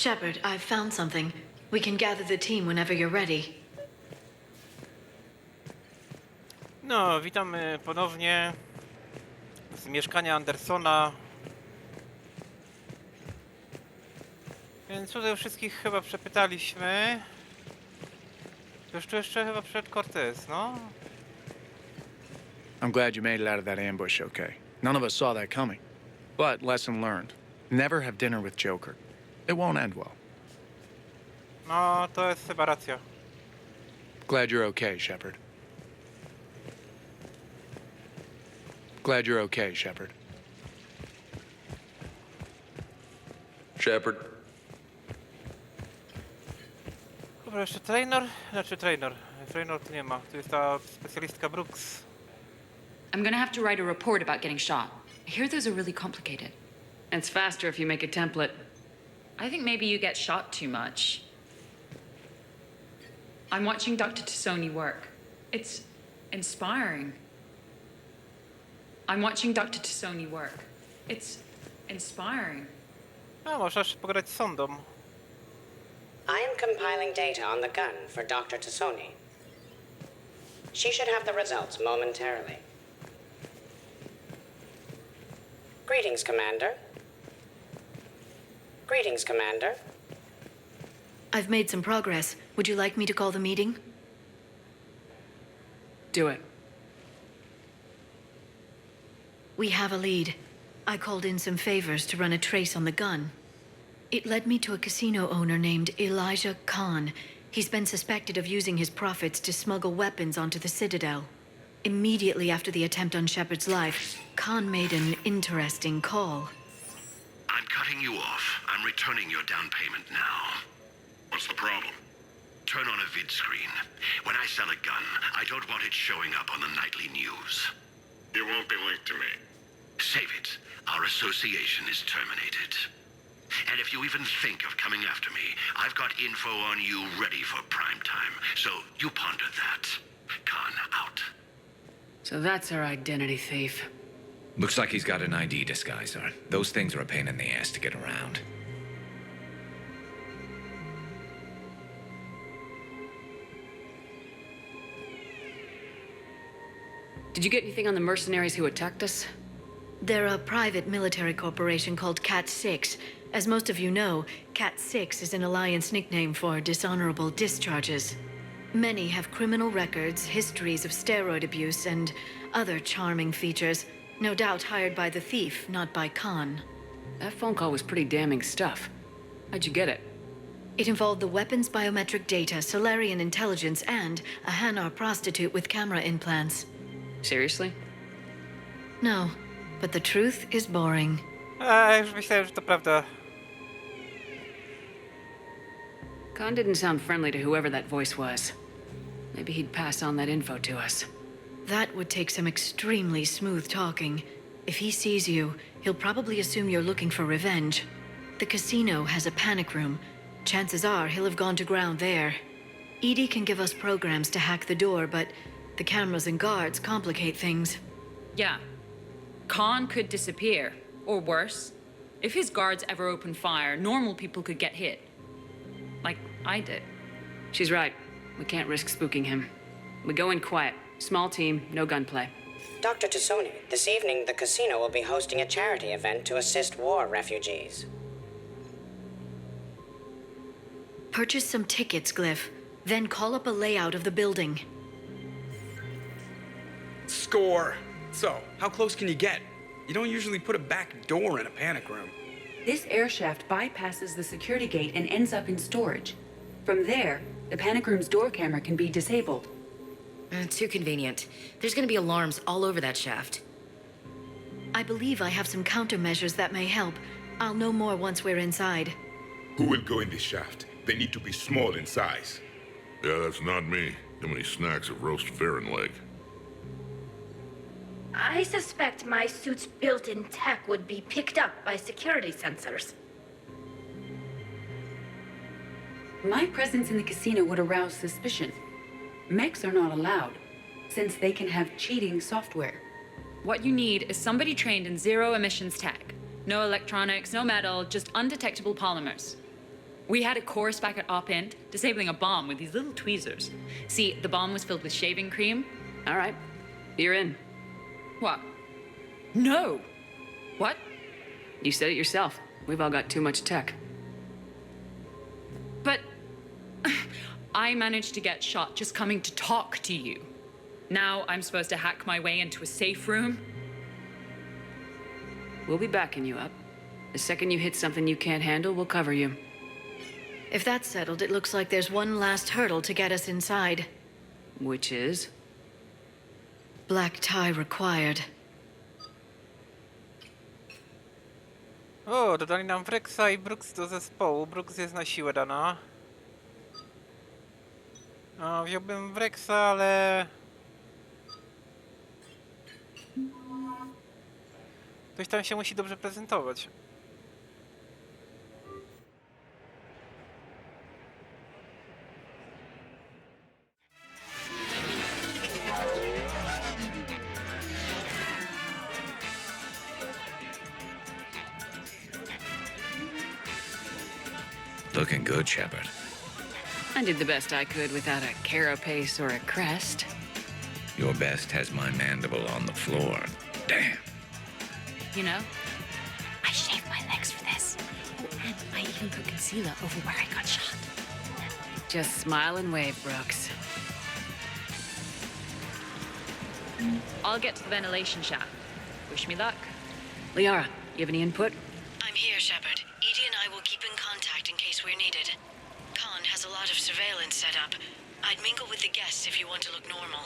Shepard, I've found something. We can gather the team whenever you're ready. No, witamy ponownie z mieszkania Andersona. Więc tutaj wszystkich chyba przepytaliśmy. Jeszcze chyba przed Cortez, no? I'm glad you made it out of that ambush okay. None of us saw that coming. But lesson learned. Never have dinner with Joker. It won't end well. No, to jest chyba racja. Glad you're okay, Shepard. Glad you're okay, Shepard. Shepard. Dobra, jeszcze trainer. Trainer tu nie ma. Tu jest ta specjalistka Brooks. I'm gonna have to write a report about getting shot. I hear those are really complicated. It's faster if you make a template. I think maybe you get shot too much. I'm watching Dr. Tassoni work. It's inspiring. I'm watching Dr. Tassoni work. It's inspiring. No, można jeszcze pogadać z sondą. I am compiling data on the gun for Dr. Tassoni. She should have the results momentarily. Greetings, Commander. Greetings, Commander. I've made some progress. Would you like me to call the meeting? Do it. We have a lead. I called in some favors to run a trace on the gun. It led me to a casino owner named Elijah Khan. He's been suspected of using his profits to smuggle weapons onto the Citadel. Immediately after the attempt on Shepard's life, Khan made an interesting call. I'm cutting you off. I'm returning your down payment now. What's the problem? Turn on a vid screen. When I sell a gun, I don't want it showing up on the nightly news. It won't be linked to me. Save it. Our association is terminated. And if you even think of coming after me, I've got info on you ready for prime time. So you ponder that. Khan out. So that's our identity thief. Looks like he's got an ID disguiser. Those things are a pain in the ass to get around. Did you get anything on the mercenaries who attacked us? They're a private military corporation called Cat 6. As most of you know, Cat 6 is an Alliance nickname for dishonorable discharges. Many have criminal records, histories of steroid abuse, and other charming features. No doubt hired by the thief, not by Khan. That phone call was pretty damning stuff. How'd you get it? It involved the weapons biometric data, Solarian intelligence, and a Hanar prostitute with camera implants. Seriously? No, but the truth is boring. Już myślałem, że to prawda. Khan didn't sound friendly to whoever that voice was. Maybe he'd pass on that info to us. That would take some extremely smooth talking. If he sees you, he'll probably assume you're looking for revenge. The casino has a panic room. Chances are he'll have gone to ground there. Edie can give us programs to hack the door, but the cameras and guards complicate things. Yeah. Khan could disappear, or worse. If his guards ever open fire, normal people could get hit. Like I did. She's right. We can't risk spooking him. We go in quiet. Small team, no gunplay. Dr. Tassoni, this evening the casino will be hosting a charity event to assist war refugees. Purchase some tickets, Glyph. Then call up a layout of the building. Score. So, how close can you get? You don't usually put a back door in a panic room. This air shaft bypasses the security gate and ends up in storage. From there, the panic room's door camera can be disabled. Too convenient. There's gonna be alarms all over that shaft. I believe I have some countermeasures that may help. I'll know more once we're inside. Who will go in this shaft? They need to be small in size. Yeah, that's not me. Too many snacks of roast Farron leg. I suspect my suit's built-in tech would be picked up by security sensors. My presence in the casino would arouse suspicion. Mechs are not allowed, since they can have cheating software. What you need is somebody trained in zero emissions tech. No electronics, no metal, just undetectable polymers. We had a course back at Op Int, disabling a bomb with these little tweezers. See, the bomb was filled with shaving cream. All right. You're in. What? No! What? You said it yourself. We've all got too much tech. But I managed to get shot just coming to talk to you. Now I'm supposed to hack my way into a safe room? We'll be backing you up. The second you hit something you can't handle, we'll cover you. If that's settled, it looks like there's one last hurdle to get us inside. Which is? Black tie required. O, dodali nam Wrexa i Brooks do zespołu. Brooks jest na siłę dana. No, wziąłbym Wrexa, ale... Ktoś tam się musi dobrze prezentować. Looking good, Shepard. I did the best I could without a carapace or a crest. Your best has my mandible on the floor. Damn. You know? I shaved my legs for this. Oh, and I even put concealer over where I got shot. Just smile and wave, Brooks. I'll get to the ventilation shaft. Wish me luck. Liara, you have any input? I'm here, Shepard. Edie and I will keep in contact in case we're needed. Khan has a lot of surveillance set up. I'd mingle with the guests if you want to look normal.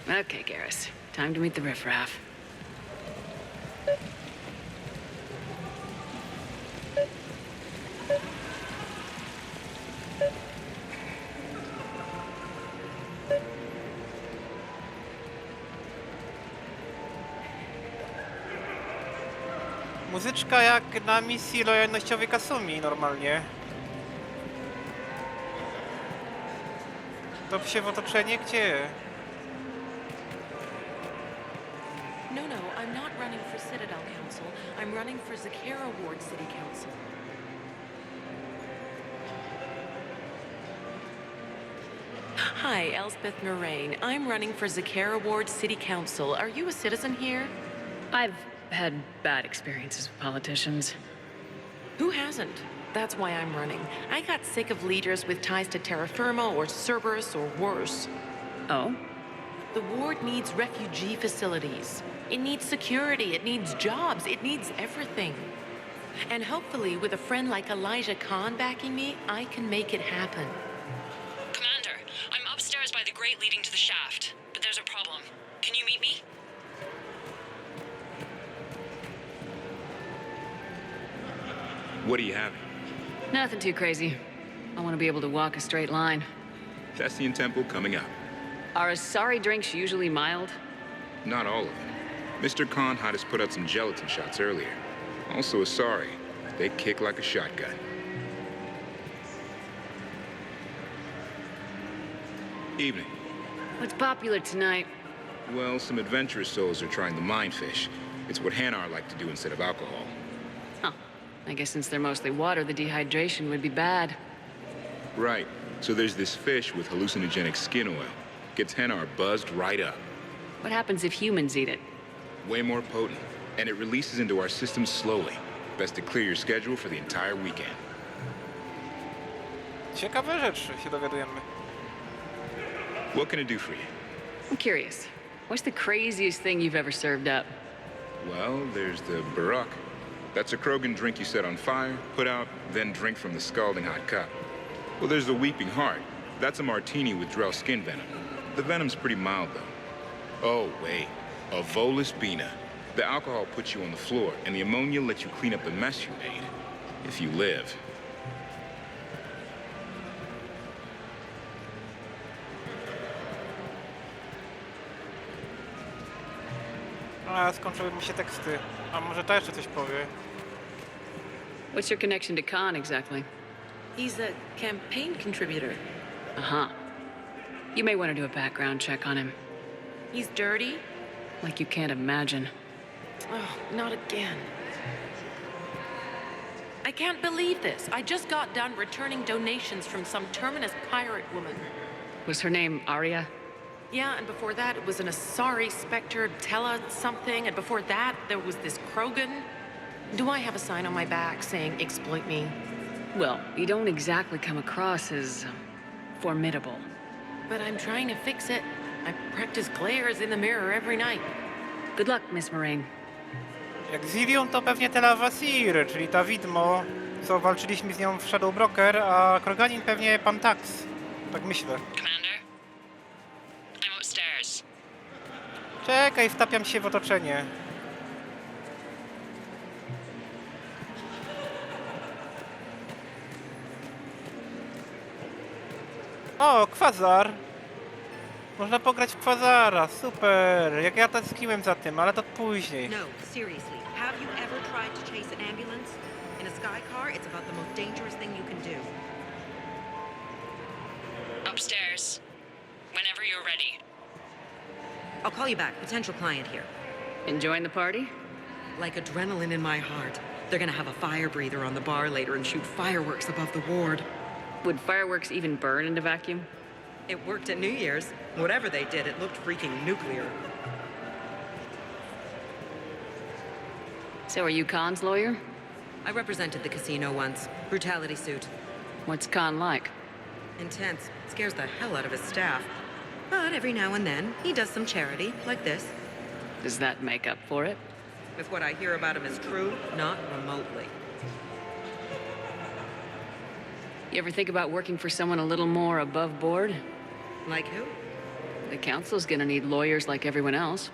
Okay, Garrus. Time to meet the riffraff. Muzyczka jak na misji lojalnościowej Kasumi normalnie. To się w otoczenie gdzie? No, I'm not running for Citadel Council. I'm running for Zakara Ward City Council. Hi, Elspeth Moraine. I'm running for Zakara Ward City Council. Are you a citizen here? I've had bad experiences with politicians. Who hasn't? That's why I'm running. I got sick of leaders with ties to terra firma or Cerberus or worse. Oh? The ward needs refugee facilities. It needs security, it needs jobs, it needs everything. And hopefully, with a friend like Elijah Khan backing me, I can make it happen. Commander, I'm upstairs by the grate leading to the shaft, but there's a problem. Can you meet me? What do you have? Nothing too crazy. I want to be able to walk a straight line. Thessian Temple coming up. Are Asari drinks usually mild? Not all of them. Mr. Khan had us put out some gelatin shots earlier. Also Asari. They kick like a shotgun. Evening. What's popular tonight? Well, some adventurous souls are trying the mindfish. It's what Hanar like to do instead of alcohol. Huh. I guess since they're mostly water, the dehydration would be bad. Right. So there's this fish with hallucinogenic skin oil. Gets Hanar buzzed right up. What happens if humans eat it? Way more potent. And it releases into our system slowly. Best to clear your schedule for the entire weekend. Ciekawe rzeczy się dowiadujemy. What can I do for you? I'm curious. What's the craziest thing you've ever served up? Well, there's the Barak. That's a Krogan drink you set on fire, put out, then drink from the scalding hot cup. Well, there's the Weeping Heart. That's a martini with Drell skin venom. The venom's pretty mild, though. Oh, wait. A Volus Bina. The alcohol puts you on the floor, and the ammonia lets you clean up the mess you made. If you live. A, skończyły mi się teksty. A może ta jeszcze coś powie? What's your connection to Khan exactly? He's a campaign contributor. Uh-huh. You may want to do a background check on him. He's dirty? Like you can't imagine. Oh, not again. I can't believe this. I just got done returning donations from some terminus pirate woman. Was her name Arya? Yeah, and before that, it was an Asari Spectre, Tella something, and before that, there was this Krogan. Do I have a sign on my back saying, exploit me? Well, you don't exactly come across as formidable. But I'm trying to fix it. I practice glares in the mirror every night. Good luck, Miss Moraine. Jak Zirion to pewnie Tela Vasir, czyli ta widmo, co walczyliśmy z nią w Shadow Broker, a Kroganin pewnie pan Tax. Tak myślę. Commander? I'm upstairs. Czekaj, wtapiam się w otoczenie. O, kwazar! Można pograć w kwazara, super! Jak ja tęskniłem za tym, ale to później. No, seriously. Have you ever tried to chase an ambulance? In a sky car, it's about the most dangerous thing you can do. Upstairs. Whenever you're ready. I'll call you back. Potential client here. Enjoying the party? Like adrenaline in my heart. They're gonna have a fire breather on the bar later and shoot fireworks above the ward. Would fireworks even burn in a vacuum? It worked at New Year's. Whatever they did, it looked freaking nuclear. So are you Khan's lawyer? I represented the casino once. Brutality suit. What's Khan like? Intense. Scares the hell out of his staff. But every now and then, he does some charity, like this. Does that make up for it? If what I hear about him is true, not remotely. You ever think about working for someone a little more above board? Like who? The council's gonna need lawyers like everyone else.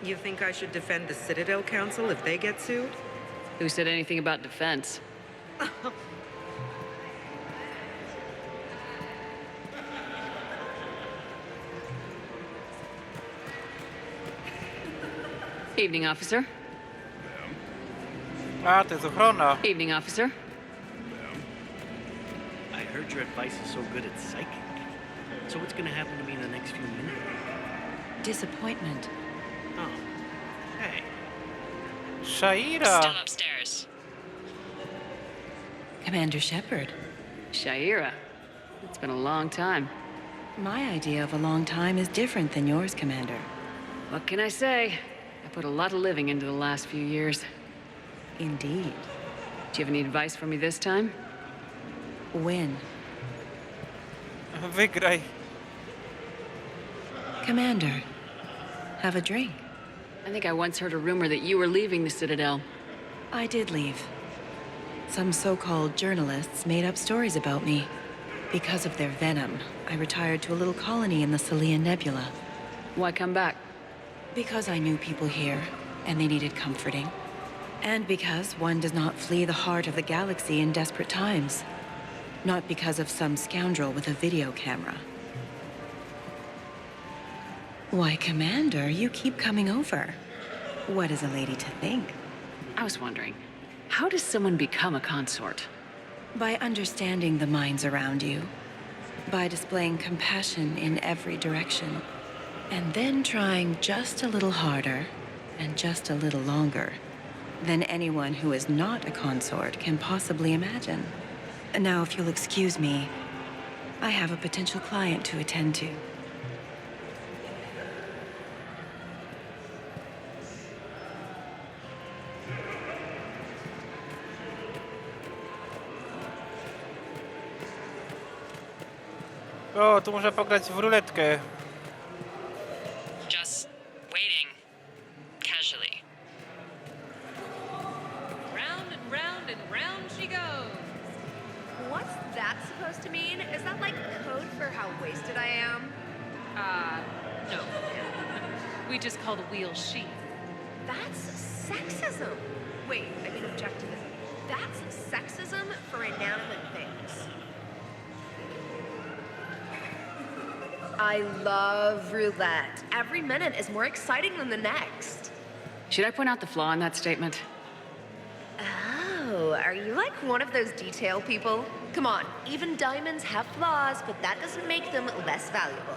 You think I should defend the Citadel Council if they get sued? Who said anything about defense? Evening, officer. A, to jest ochrona. Evening, officer. I heard your advice is so good at psychic. So what's gonna happen to me in the next few minutes? Disappointment. Oh. Hey. Shaira. Still upstairs. Commander Shepard. Shaira. It's been a long time. My idea of a long time is different than yours, Commander. What can I say? I put a lot of living into the last few years. Indeed. Do you have any advice for me this time? Win. Wygraj. Commander, have a drink. I think I once heard a rumor that you were leaving the Citadel. I did leave. Some so-called journalists made up stories about me. Because of their venom, I retired to a little colony in the Celian Nebula. Why come back? Because I knew people here, and they needed comforting. And because one does not flee the heart of the galaxy in desperate times. Not because of some scoundrel with a video camera. Why, Commander, you keep coming over. What is a lady to think? I was wondering, how does someone become a consort? By understanding the minds around you. By displaying compassion in every direction. And then trying just a little harder and just a little longer than anyone who is not a consort can possibly imagine. Now, if you'll excuse me, I have a potential client to attend to. O, tu muszę pograć w ruletkę. Just waiting. Casually. Round and round and round she goes. What's that supposed to mean? Is that like code for how wasted I am? No. We just call the wheel she. That's sexism. Wait, I can object to this. That's sexism for inanimate things. I love roulette. Every minute is more exciting than the next. Should I point out the flaw in that statement? Oh, are you like one of those detail people? Come on, even diamonds have flaws, but that doesn't make them less valuable.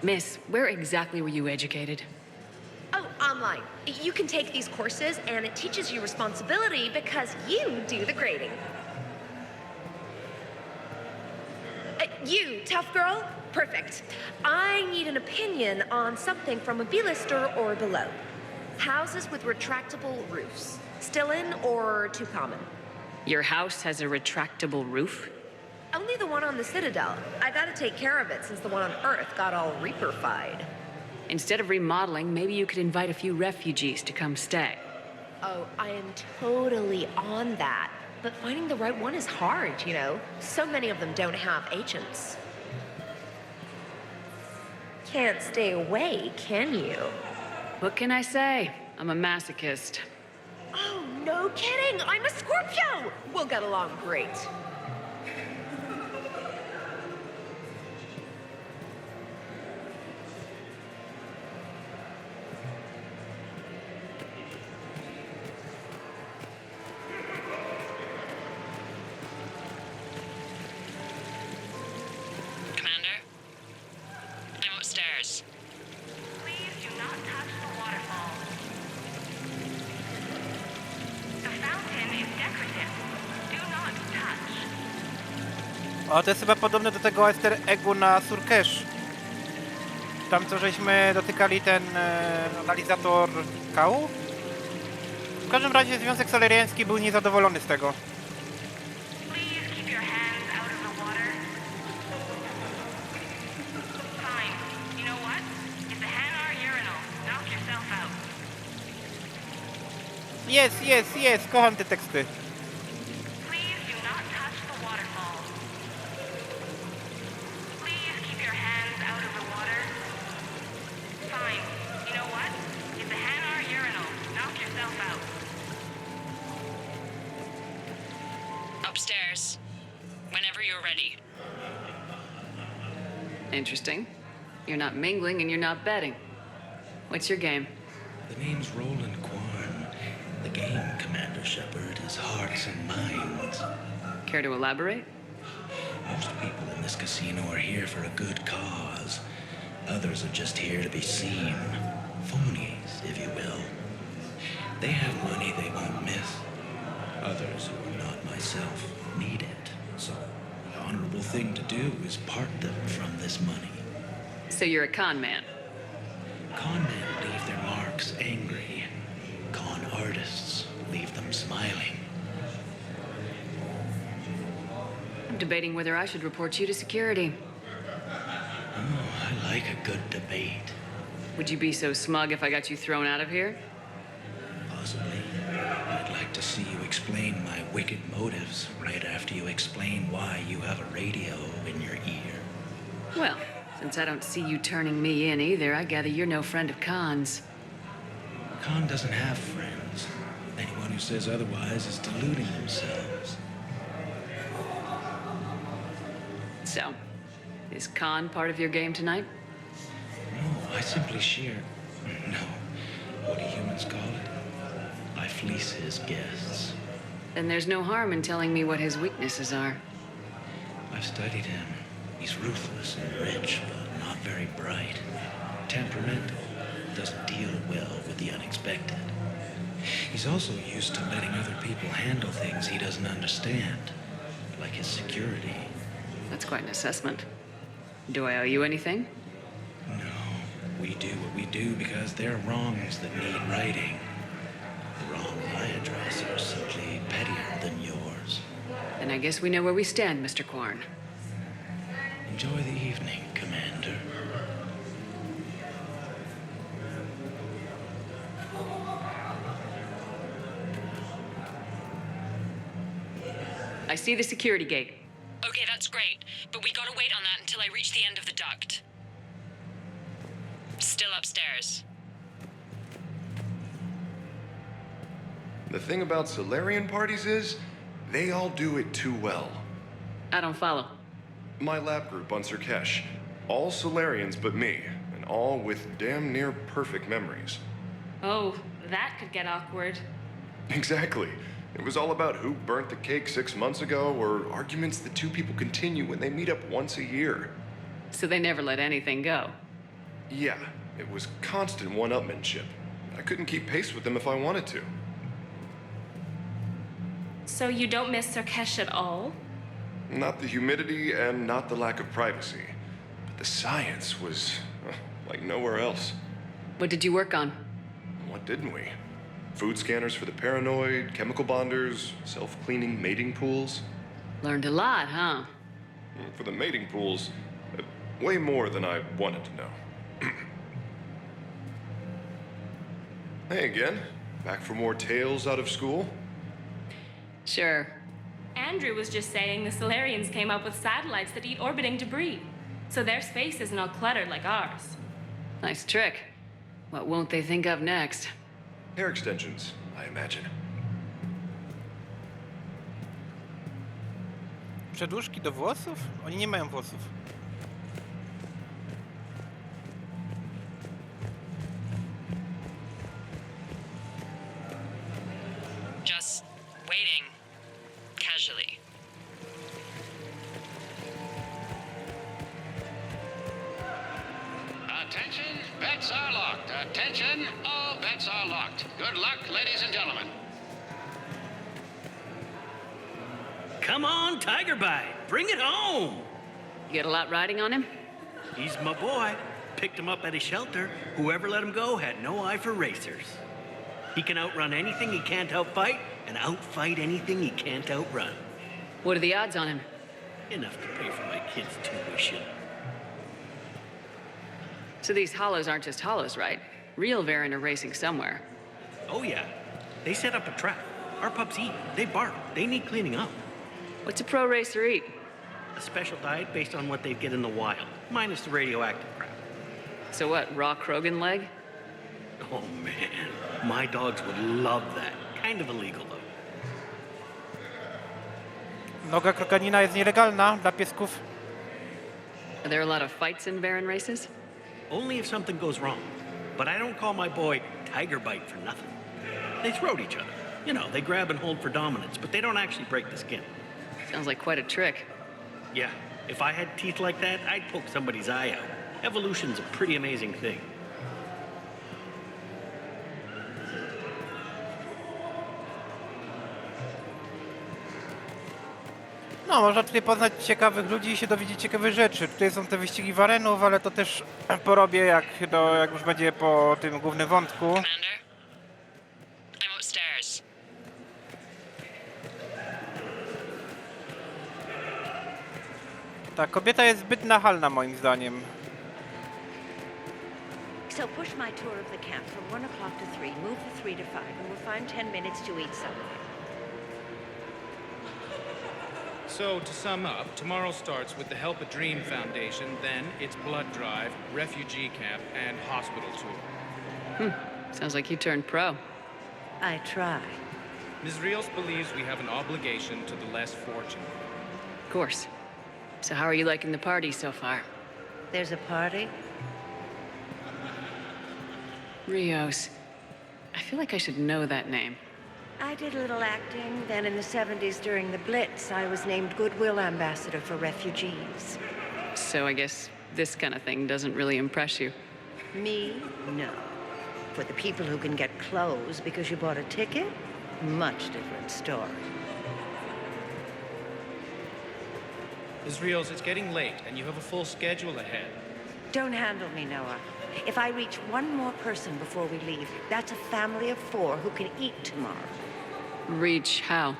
Miss, where exactly were you educated? Oh, online. You can take these courses, and it teaches you responsibility because you do the grading. You, tough girl? Perfect. I need an opinion on something from a B-lister or below. Houses with retractable roofs. Still in or too common? Your house has a retractable roof? Only the one on the Citadel. I gotta take care of it since the one on Earth got all Reaper-fied. Instead of remodeling, maybe you could invite a few refugees to come stay. Oh, I am totally on that. But finding the right one is hard, you know? So many of them don't have agents. Can't stay away, can you? What can I say? I'm a masochist. Oh, no kidding! I'm a Scorpio! We'll get along great. Commander? I'm upstairs. Please do not touch the waterfall. The fountain is decorative. Do not touch. O, to jest chyba podobne do tego easter eggu na Surkesz. Tam co żeśmy dotykali ten analizator kału. W każdym razie Związek Solariański był niezadowolony z tego. Please keep your hands out of the water. Fine. You know what? It's a Hanar urinal. Knock yourself out. Jest, kocham te teksty. Please do not touch the waterfall. Please keep your hands out of the water. Fine. You know what? It's a Hanar urinal. Knock yourself out. Upstairs. Whenever you're ready. Interesting. You're not mingling and you're not betting. What's your game? The name's Roland Quarn. The game, Commander Shepard, is hearts and minds. Care to elaborate? Most people in this casino are here for a good cause. Others are just here to be seen. Phonies, if you will. They have money they won't miss. Others, who are not myself, need it. So, the honorable thing to do is part them from this money. So you're a con man? Con men leave their marks angry. Con artists leave them smiling. I'm debating whether I should report you to security. Oh, I like a good debate. Would you be so smug if I got you thrown out of here? Possibly. I'd like to see you explain my wicked motives right after you explain why you have a radio in your ear. Well, since I don't see you turning me in either, I gather you're no friend of Khan's. Khan doesn't have friends. Anyone who says otherwise is deluding themselves. So, is Khan part of your game tonight? No, I simply share... No. What do humans call it? I fleece his guests. Then there's no harm in telling me what his weaknesses are. I've studied him. He's ruthless and rich, but not very bright. Temperamental. Doesn't deal well with the unexpected. He's also used to letting other people handle things he doesn't understand, like his security. That's quite an assessment. Do I owe you anything? No. We do what we do because there are wrongs that need righting. The wrongs I address are simply pettier than yours. Then I guess we know where we stand, Mr. Quarn. Enjoy the evening, Commander. I see the security gate. Okay, that's great, but we gotta wait on that until I reach the end of the duct. Still upstairs. The thing about Solarian parties is, they all do it too well. I don't follow. My lab group on Surkesh, all Solarians but me, and all with damn near perfect memories. Oh, that could get awkward. Exactly. It was all about who burnt the cake 6 months ago, or arguments that two people continue when they meet up once a year. So they never let anything go. Yeah, it was constant one-upmanship. I couldn't keep pace with them if I wanted to. So you don't miss Sarkesh at all? Not the humidity and not the lack of privacy. But the science was like nowhere else. What did you work on? What didn't we? Food scanners for the paranoid, chemical bonders, self-cleaning mating pools. Learned a lot, huh? For the mating pools, way more than I wanted to know. Hey again, back for more tales out of school? Sure. Andrew was just saying the Solarians came up with satellites that eat orbiting debris, so their space isn't all cluttered like ours. Nice trick. What won't they think of next? Hair extensions, I imagine. Przedłużki do włosów? Oni nie mają włosów. Just waiting. Casually. Attention, bets are locked. Attention, all bets are locked. Good luck, ladies and gentlemen. Come on, Tiger Bite. Bring it home. You get a lot riding on him? He's my boy. Picked him up at his shelter. Whoever let him go had no eye for racers. He can outrun anything he can't outfight, and outfight anything he can't outrun. What are the odds on him? Enough to pay for my kids' tuition. So these hollows aren't just hollows, right? Real Varen are racing somewhere. Oh yeah. They set up a trap. Our pups eat. They bark. They need cleaning up. What's a pro racer eat? A special diet based on what they get in the wild, minus the radioactive crap. So what, raw Krogan leg? Oh man, my dogs would love that. Kind of illegal though. Noga kroganina jest nielegalna dla piesków. Are there a lot of fights in Varen races? Only if something goes wrong. But I don't call my boy Tiger Bite for nothing. They throat each other. You know, they grab and hold for dominance, but they don't actually break the skin. Sounds like quite a trick. Yeah, if I had teeth like that, I'd poke somebody's eye out. Evolution's a pretty amazing thing. No, można tutaj poznać ciekawych ludzi i się dowiedzieć ciekawych rzeczy. Tutaj są te wyścigi Varenów, ale to też porobię, jak już będzie po tym głównym wątku. Commander, I'm upstairs. Ta kobieta jest zbyt nachalna moim zdaniem. So push my tour of the camp from 1 o'clock to 3, move the 3 to 5, and we'll find 10 minutes to eat something. So, to sum up, tomorrow starts with the Help a Dream Foundation, then it's blood drive, refugee camp, and hospital tour. Sounds like you turned pro. I try. Ms. Rios believes we have an obligation to the less fortunate. Of course. So how are you liking the party so far? There's a party? Rios. I feel like I should know that name. I did a little acting. Then in the 70s during the Blitz, I was named Goodwill Ambassador for Refugees. So I guess this kind of thing doesn't really impress you. Me? No. For the people who can get clothes because you bought a ticket, much different story. Ms. Rios, it's getting late, and you have a full schedule ahead. Don't handle me, Noah. If I reach one more person before we leave, that's a family of 4 who can eat tomorrow. Reach how?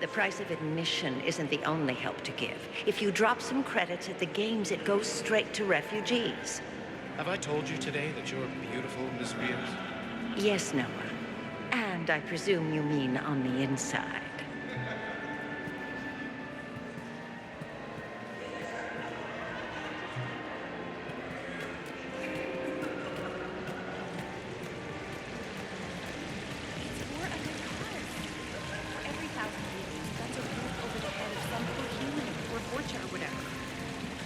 The price of admission isn't the only help to give. If you drop some credits at the games, it goes straight to refugees. Have I told you today that you're beautiful, Ms. Rios? Yes, Noah. And I presume you mean on the inside.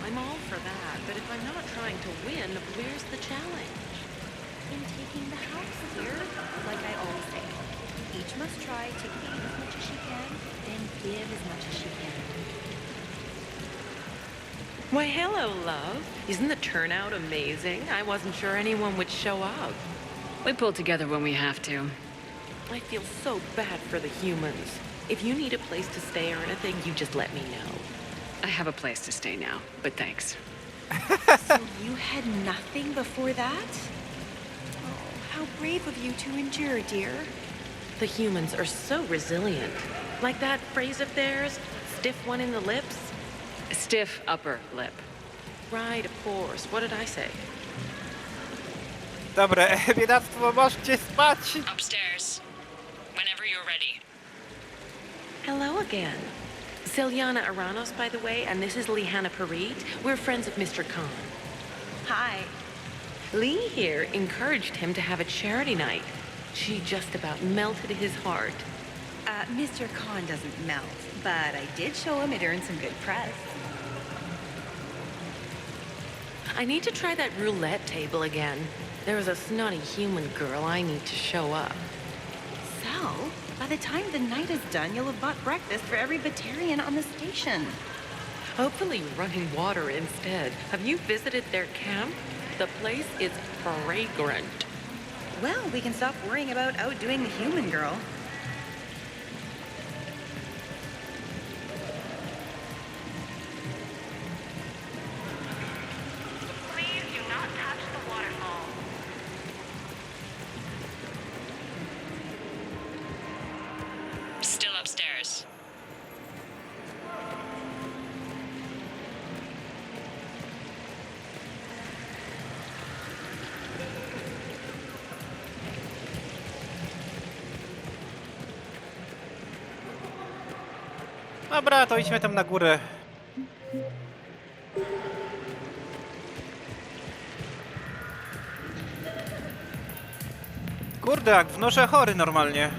I'm all for that, but if I'm not trying to win, where's the challenge? In taking the house here, like I always say. Each must try to gain as much as she can, then give as much as she can. Why, hello, love. Isn't the turnout amazing? I wasn't sure anyone would show up. We pull together when we have to. I feel so bad for the humans. If you need a place to stay or anything, you just let me know. I have a place to stay now, but thanks. So you had nothing before that? Oh, how brave of you to endure, dear. The humans are so resilient. Like that phrase of theirs, stiff one in the lips? Stiff upper lip. Right, of course. What did I say? Dobra, biedactwo, możecie spać! Upstairs. Whenever you're ready. Hello again. Celiana Aranos, by the way, and this is Lihanna Parit. We're friends of Mr. Khan. Hi. Lee here encouraged him to have a charity night. She just about melted his heart. Mr. Khan doesn't melt, but I did show him it earned some good press. I need to try that roulette table again. There's a snotty human girl I need to show up. So, by the time the night is done, you'll have bought breakfast for every Batarian on the station. Hopefully running water instead. Have you visited their camp? The place is fragrant. Well, we can stop worrying about outdoing the human girl. Please do not touch the waterfall. Still upstairs. Dobra, to idźmy tam na górę. Kurde, jak w Nosze Chory normalnie.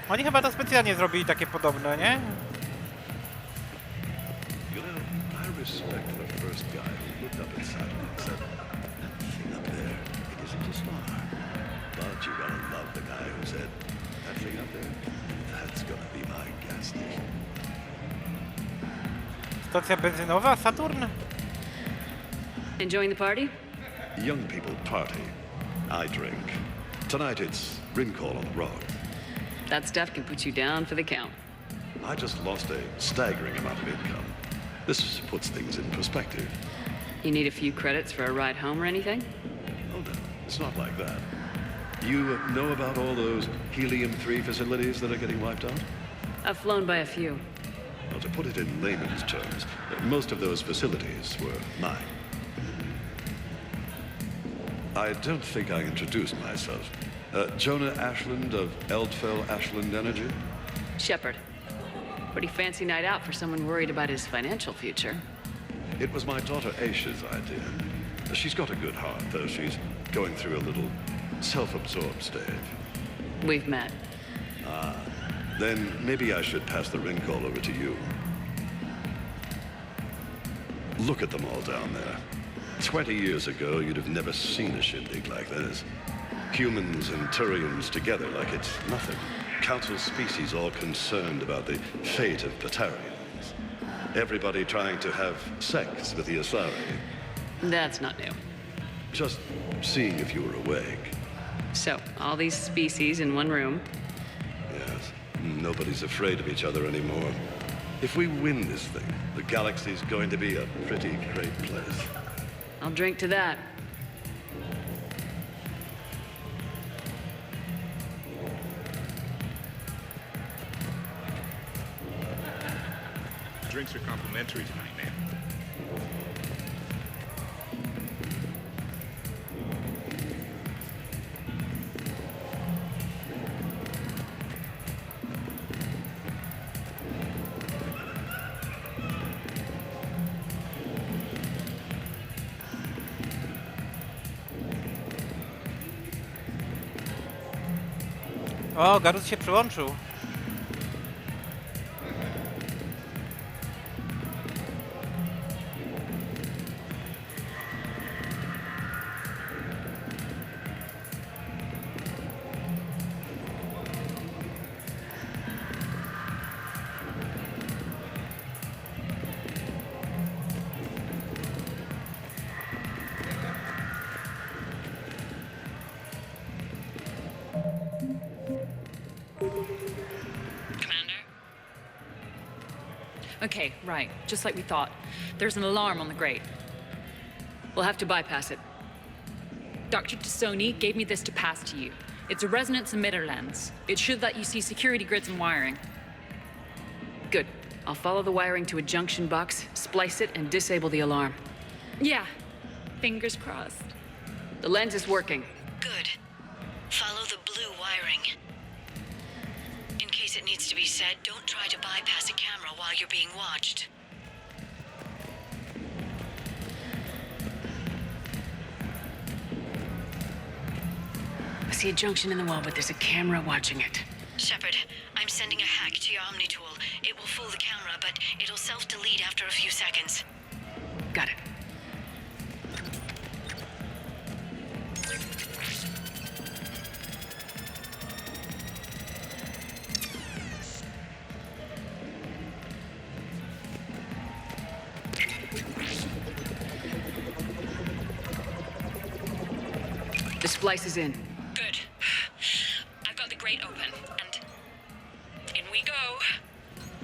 Oni chyba to specjalnie zrobili takie podobne, nie? You know, I respect the first guy who looked up inside and said, that thing up there, it isn't a star. But you gotta love the guy who said, that thing up there, that's gonna be my gas station. Stacja benzynowa? Saturn? Enjoying the party? Young people party. I drink. Tonight it's ring call on the road. That stuff can put you down for the count. I just lost a staggering amount of income. This puts things in perspective. You need a few credits for a ride home or anything? Oh no, it's not like that. You know about all those helium-3 facilities that are getting wiped out? I've flown by a few. Well, to put it in layman's terms, most of those facilities were mine. I don't think I introduced myself. Jonah Ashland of Eldfell Ashland Energy? Shepard. Pretty fancy night out for someone worried about his financial future. It was my daughter Aisha's idea. She's got a good heart, though she's going through a little self-absorbed stage. We've met. Ah, then maybe I should pass the ring call over to you. Look at them all down there. 20 years ago, you'd have never seen a shindig like this. Humans and Turians together like it's nothing. Council species all concerned about the fate of Batarians. Everybody trying to have sex with the Asari. That's not new. Just seeing if you were awake. So, all these species in one room. Yes, nobody's afraid of each other anymore. If we win this thing, the galaxy's going to be a pretty great place. I'll drink to that. Drinks are complimentary tonight, man. O, Garus się przyłączył. Okay, right. Just like we thought. There's an alarm on the grate. We'll have to bypass it. Dr. Tassoni gave me this to pass to you. It's a resonance emitter lens. It should let you see security grids and wiring. Good. I'll follow the wiring to a junction box, splice it, and disable the alarm. Yeah. Fingers crossed. The lens is working. Good. Follow the blue wiring. In case it needs to be said, don't try to bypass a camera while you're being watched. I see a junction in the wall, but there's a camera watching it. Shepard, I'm sending a hack to your Omni tool. It will fool the camera, but it'll self-delete after a few seconds. Got it. The splice is in. Good. I've got the grate open, and in we go.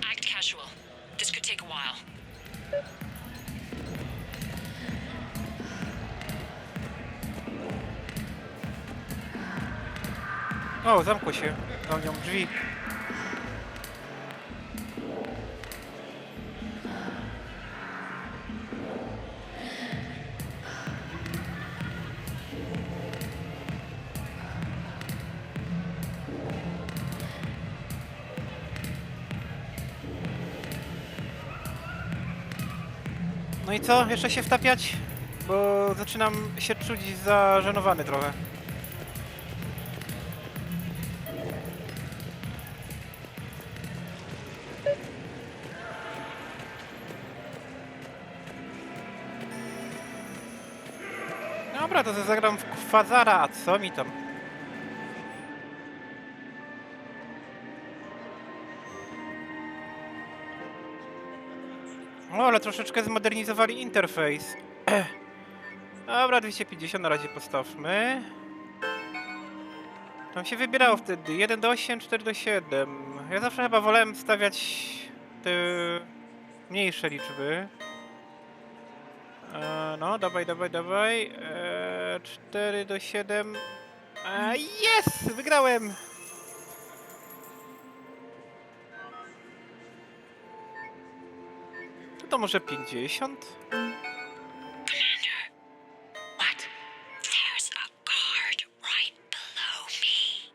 Act casual. This could take a while. O, zamkło się. Zamknął drzwi. No i co? Jeszcze się wtapiać? Bo zaczynam się czuć zażenowany trochę. Dobra, to zagram w kwazara, a co mi tam? O, ale troszeczkę zmodernizowali interfejs. Dobra, 250 na razie postawmy. Tam się wybierało wtedy 1 do 8, 4 do 7. Ja zawsze chyba wolałem stawiać te mniejsze liczby. No, dawaj, dawaj, dawaj. 4 do 7. Jest! Wygrałem! To może 50? What? There's a guard right below me.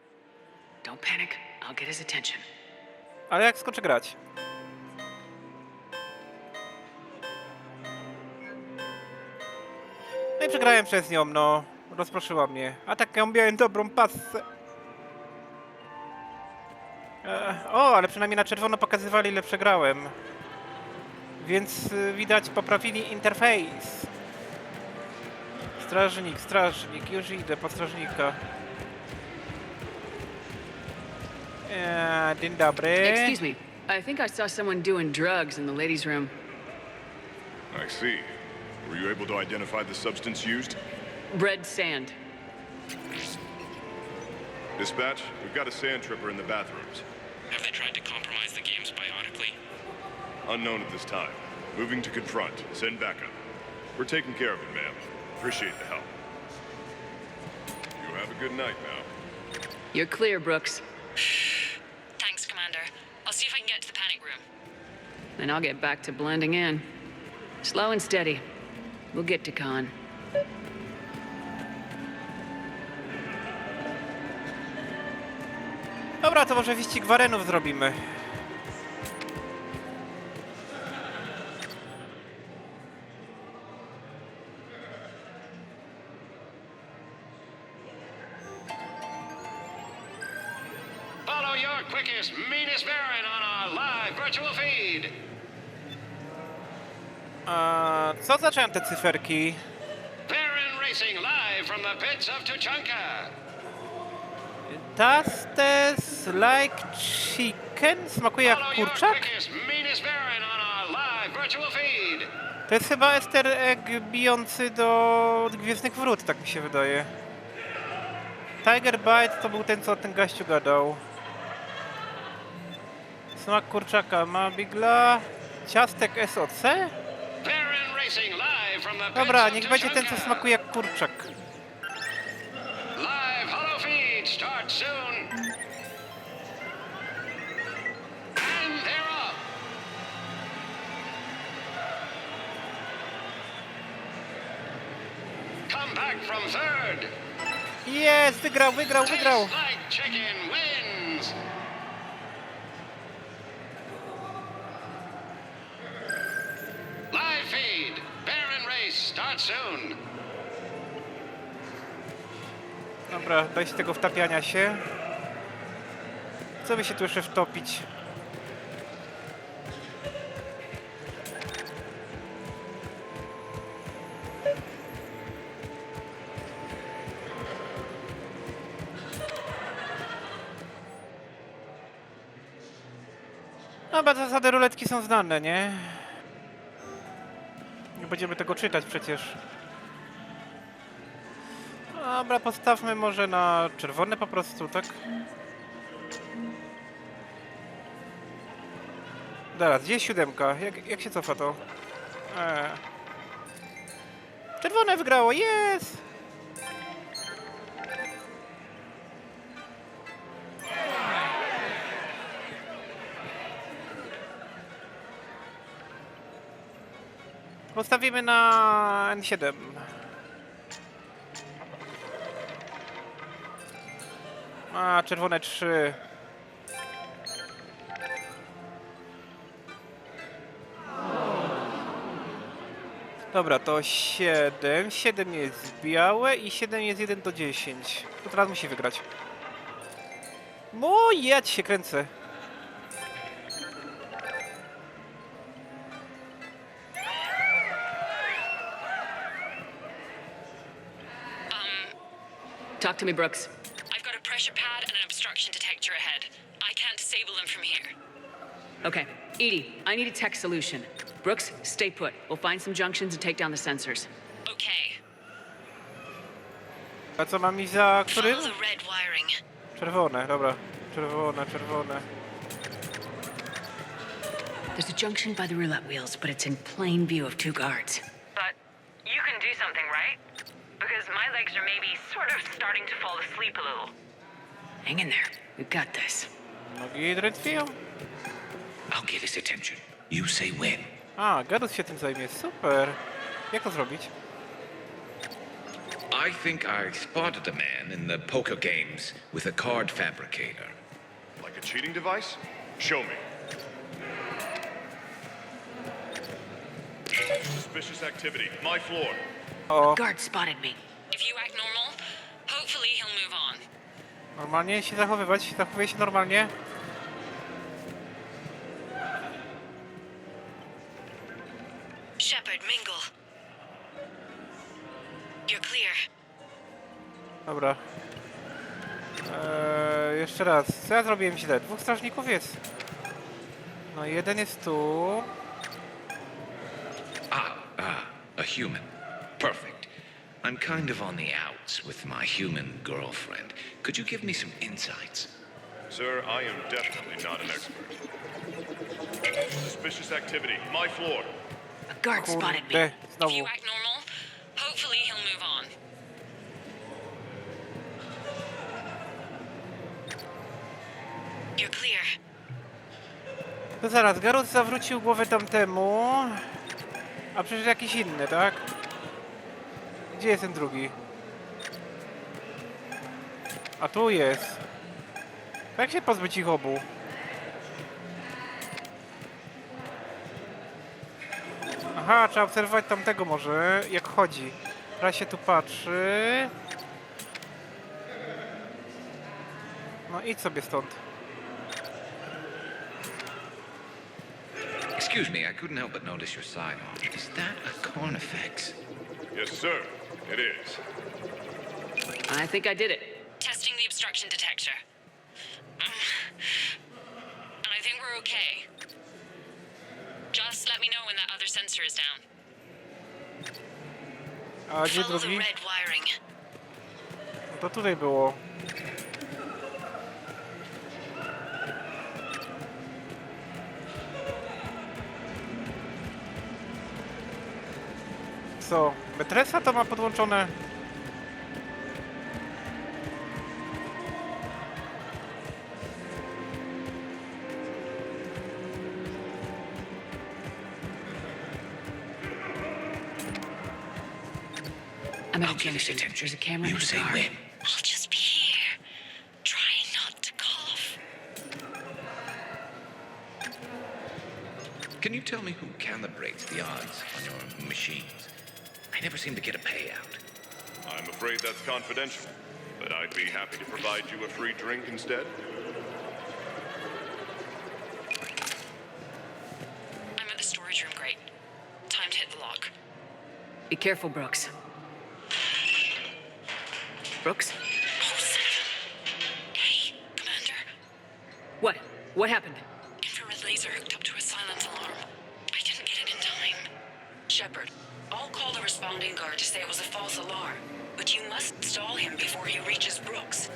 Don't panic. I'll get his attention. Ale jak skończę grać? No i przegrałem przez nią, no. Rozproszyła mnie. A tak ja miałem dobrą pasę. O, ale przynajmniej na czerwono pokazywali, ile przegrałem. Więc widać, poprawili interfejs. Strażnik, strażnik. Już idę po strażnika. Dzień dobry. Excuse me. I think I saw someone doing drugs in the ladies' room. I see. Were you able to identify the substance used? Red sand. Dispatch, we've got a sand tripper in the bathrooms. Have they tried to compromise the games biotically? Unknown at this time. Moving to confront. Send backup. We're taking care of it, ma'am. Appreciate the help. You have a good night now. You're clear, Brooks. Thanks, Commander. I'll see if I can get to the panic room. And I'll get back to blending in. Slow and steady. We'll get to Khan. Dobra, to może wyścig warenów zrobimy. Follow your quickest, meanest Baron on our live virtual feed. Co zacząłem te cyferki? Baron Racing live from the pits of Tuchanka. Does this like chicken? Smakuje jak kurczak? Quickest, meanest Baron on our live virtual feed. To jest chyba easter egg bijący do Gwiezdnych Wrót, tak mi się wydaje. Tiger Bite to był ten, co o tym gościu gadał. Smak kurczaka ma bigla. Ciastek SOC? Dobra, niech będzie ten, co smakuje jak kurczak. Live holo feed starts soon. And they're off. Come back from third. Jest! Wygrał! Like chicken wins. Live feed. Baron race starts soon. Dobra, dość tego wtapiania się. Co by się tu jeszcze wtopić? Chyba zasady ruletki są znane, nie? Nie będziemy tego czytać przecież. Dobra, postawmy może na czerwone po prostu, tak? Teraz, gdzie jest 7? Jak się cofa to? Czerwone wygrało, jest! Postawimy na N7. A, czerwone 3. Dobra, to 7. 7 jest białe i 7 jest 1 do 10. To teraz musi wygrać. O, ja ci się kręcę. Talk to me, Brooks. I've got a pressure pad and an obstruction detector ahead. I can't disable them from here. Okay, Edie, I need a tech solution. Brooks, stay put. We'll find some junctions and take down the sensors. Okay. A co mam iść za którym? Follow the red wiring. Czerwone, dobra. Czerwone. There's a junction by the roulette wheels, but it's in plain view of 2 guards. But you can do something, right? Because my legs are maybe sort of starting to fall asleep a little. Hang in there. We've got this. Nogi drętwiją. I'll get his attention. You say when. A, Garus się tym zajmie, super. Jak to zrobić? I think I spotted a man in the poker games with a card fabricator. Like a cheating device? Show me. Suspicious activity. My floor. Guard spotted me. If you act normal, hopefully he'll move on. Normalnie się zachowywać, zachowuje się normalnie. Shepard, mingle. You're clear. Dobra. Jeszcze raz. Co ja zrobiłem źle? 2 strażników jest. No, jeden jest tu. A human. Perfect. I'm kind of on the outs with my human girlfriend. Could you give me some insights? Sir, I am definitely not an expert. Suspicious activity. My floor. A guard spotted me. If you act normal, hopefully he'll move on. You're clear. To zaraz, Garus zawrócił głowę tamtemu. A przecież jakiś inny, tak? Gdzie jest ten drugi? A tu jest. Jak się pozbyć ich obu? Aha, trzeba obserwować tamtego może, jak chodzi. Teraz się tu patrzy. No idź sobie stąd. Excuse me, I couldn't help but notice your sidearm. Is that a Carnifex? Yes, sir. It is. I think I did it. Testing the obstruction detector. And I think we're okay. Just let me know when that other sensor is down. A gdzie Follow the drugi? red wiring. No to tutaj było. Co? Betresa to ma podłączone? I'm at a junction. There's a camera in the car. I'll just be here, trying not to cough. Can you tell me who calibrates the odds on your machines? I never seem to get a payout. I'm afraid that's confidential, but I'd be happy to provide you a free drink instead. I'm at the storage room, great. Time to hit the lock. Be careful, Brooks. Brooks? Hey, Commander. What? What happened? Infrared laser hooked up to a silent alarm. I didn't get it in time. Shepard, I'll call the responding guard to say it was a false alarm, but you must stall him before he reaches Brooks.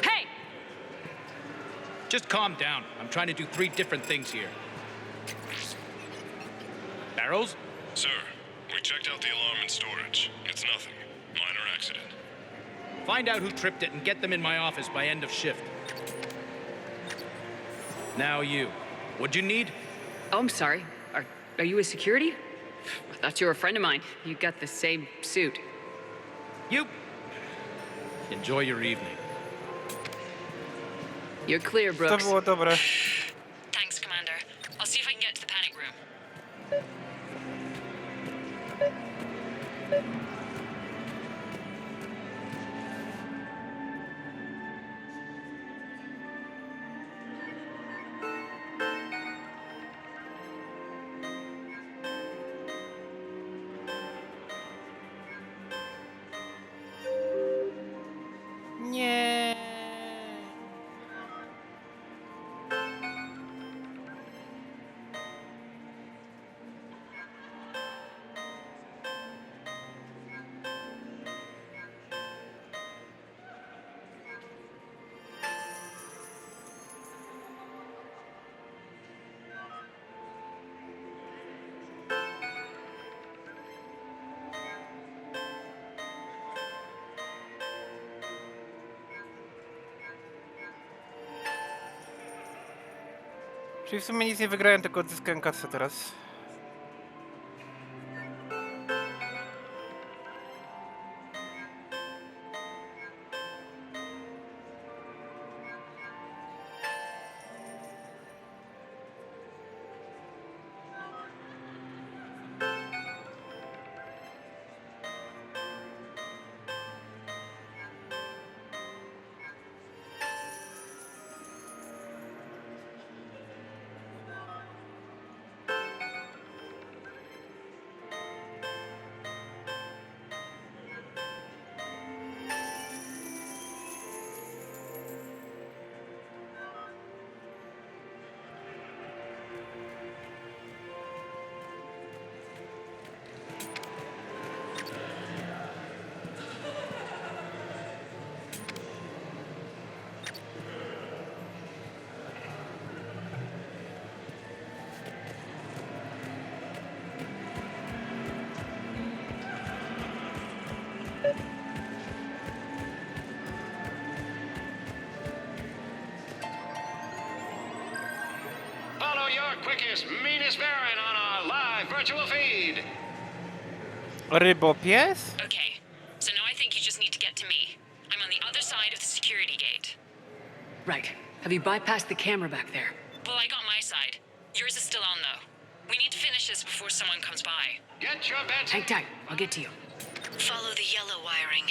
Hey! Just calm down. I'm trying to do 3 different things here. Barrows? Sir, we checked out the alarm in storage. It's nothing. Minor accident. Find out who tripped it and get them in my office by end of shift. Now you. What'd you need? Oh, I'm sorry. Are you a security? I thought you were a friend of mine. You got the same suit. You. Enjoy your evening. You're clear, Brooks. To było dobre. Thanks, Commander. I'll see if I can get to the panic room. Nie. Czyli w sumie nic nie wygrałem, tylko odzyskałem kasę teraz. Follow your quickest, meanest Baron on our live virtual feed. Rybopies? Okay, so now I think you just need to get to me. I'm on the other side of the security gate. Right. Have you bypassed the camera back there? Well, I got my side. Yours is still on, though. We need to finish this before someone comes by. Get your bets. Hang tight. I'll get to you. Follow the yellow wiring.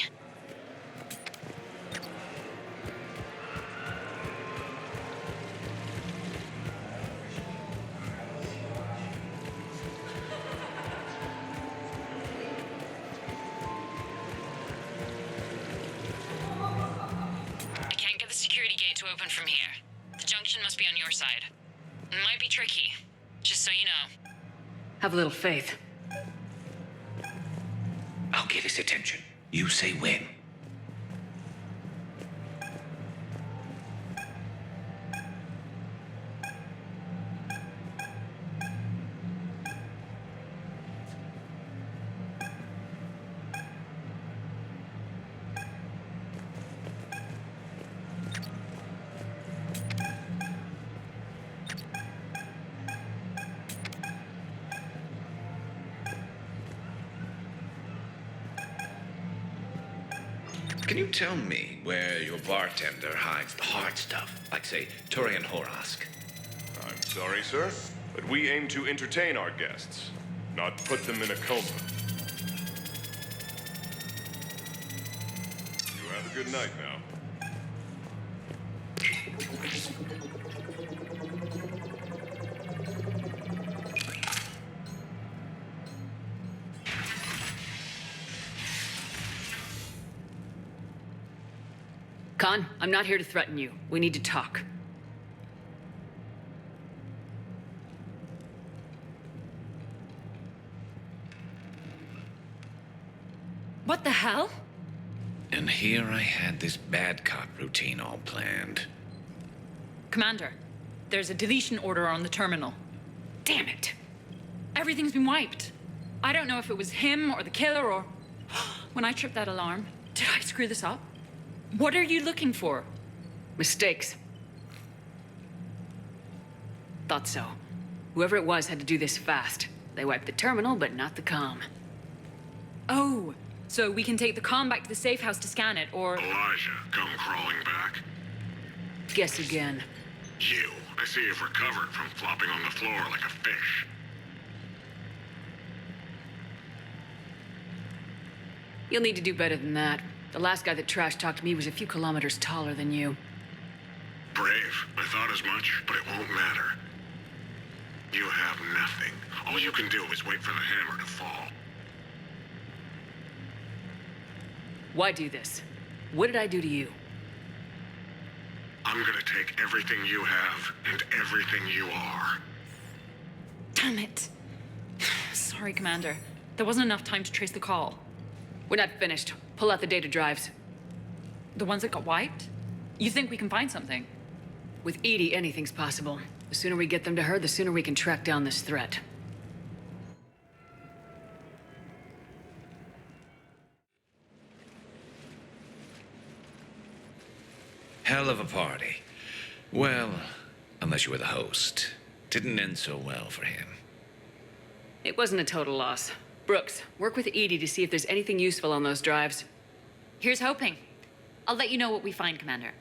I can't get the security gate to open from here. The junction must be on your side. It might be tricky, just so you know. Have a little faith. I'll get his attention. You say when. Can you tell me where your bartender hides the hard stuff? Like, say, Turian Horosk? I'm sorry, sir, but we aim to entertain our guests, not put them in a coma. You have a good night now. Khan, I'm not here to threaten you. We need to talk. What the hell? And here I had this bad cop routine all planned. Commander, there's a deletion order on the terminal. Damn it. Everything's been wiped. I don't know if it was him or the killer or... When I tripped that alarm, did I screw this up? What are you looking for? Mistakes. Thought so. Whoever it was had to do this fast. They wiped the terminal, but not the comm. Oh, so we can take the comm back to the safe house to scan it, or... Elijah, come crawling back. Guess again. You. I see you've recovered from flopping on the floor like a fish. You'll need to do better than that. The last guy that trash-talked me was a few kilometers taller than you. Brave. I thought as much, but it won't matter. You have nothing. All you can do is wait for the hammer to fall. Why do this? What did I do to you? I'm gonna take everything you have and everything you are. Damn it. Sorry, Commander. There wasn't enough time to trace the call. We're not finished. Pull out the data drives. The ones that got wiped? You think we can find something? With Edie, anything's possible. The sooner we get them to her, the sooner we can track down this threat. Hell of a party. Well, unless you were the host. Didn't end so well for him. It wasn't a total loss. Brooks, work with Edie to see if there's anything useful on those drives. Here's hoping. I'll let you know what we find, Commander.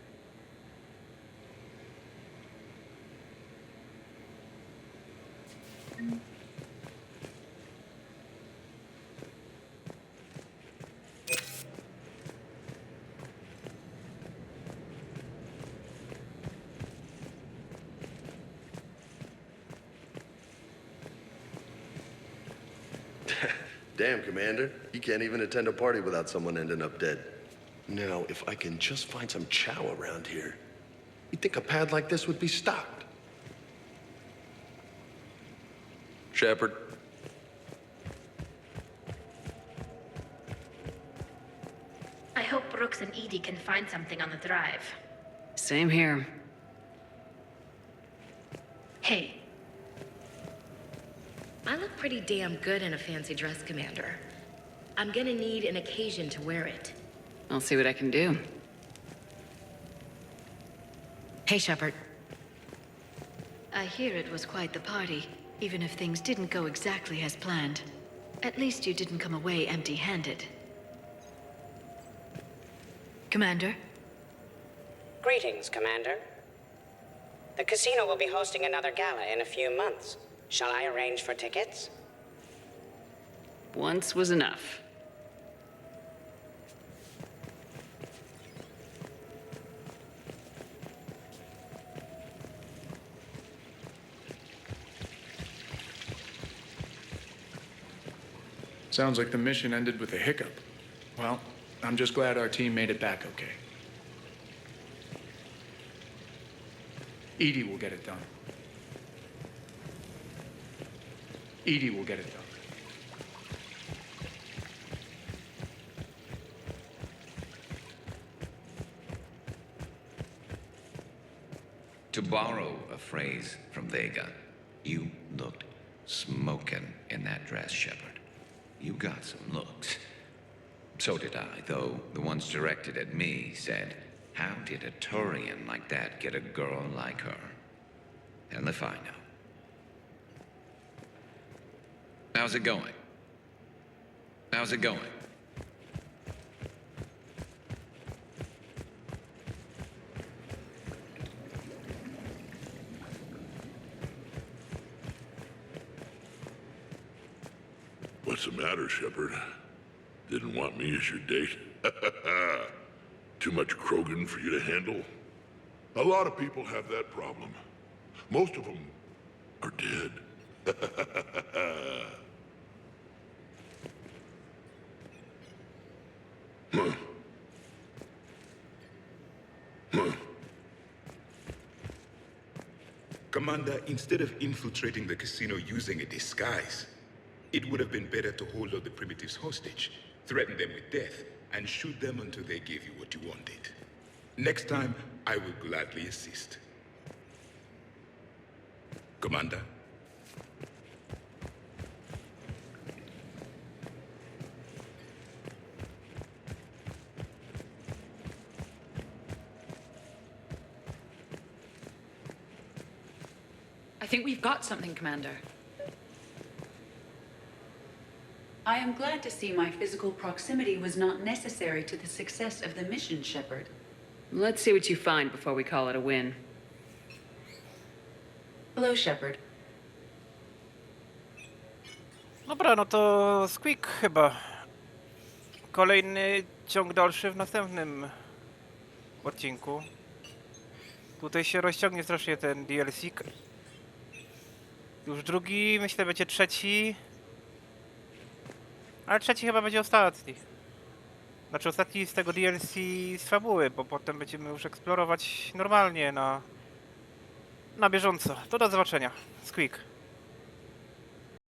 Damn, Commander. You can't even attend a party without someone ending up dead. Now, if I can just find some chow around here, you'd think a pad like this would be stocked. Shepard. I hope Brooks and Edie can find something on the drive. Same here. Hey. I look pretty damn good in a fancy dress, Commander. I'm gonna need an occasion to wear it. I'll see what I can do. Hey, Shepard. I hear it was quite the party, even if things didn't go exactly as planned. At least you didn't come away empty-handed. Commander? Greetings, Commander. The casino will be hosting another gala in a few months. Shall I arrange for tickets? Once was enough. Sounds like the mission ended with a hiccup. Well, I'm just glad our team made it back okay. Edie will get it done. Edie will get it done. To borrow a phrase from Vega, you looked smokin' in that dress, Shepard. You got some looks. So did I, though the ones directed at me said, how did a Turian like that get a girl like her? And if I know. How's it going? How's it going? the matter, Shepard? Didn't want me as your date? Too much Krogan for you to handle? A lot of people have that problem. Most of them are dead. Commander, instead of infiltrating the casino using a disguise, it would have been better to hold all the primitives hostage, threaten them with death, and shoot them until they gave you what you wanted. Next time, I will gladly assist. Commander? I think we've got something, Commander. I am glad to see my physical proximity was not necessary to the success of the mission, Shepard. Let's see what you find before we call it a win. Hello, Shepard. Dobra, no to Squeak chyba. Kolejny ciąg dalszy w następnym odcinku. Tutaj się rozciągnie strasznie ten DLC. Już drugi, myślę, będzie trzeci. Ale trzeci chyba będzie ostatni. Znaczy ostatni z tego DLC z fabuły, bo potem będziemy już eksplorować normalnie na bieżąco. To do zobaczenia. Squeak.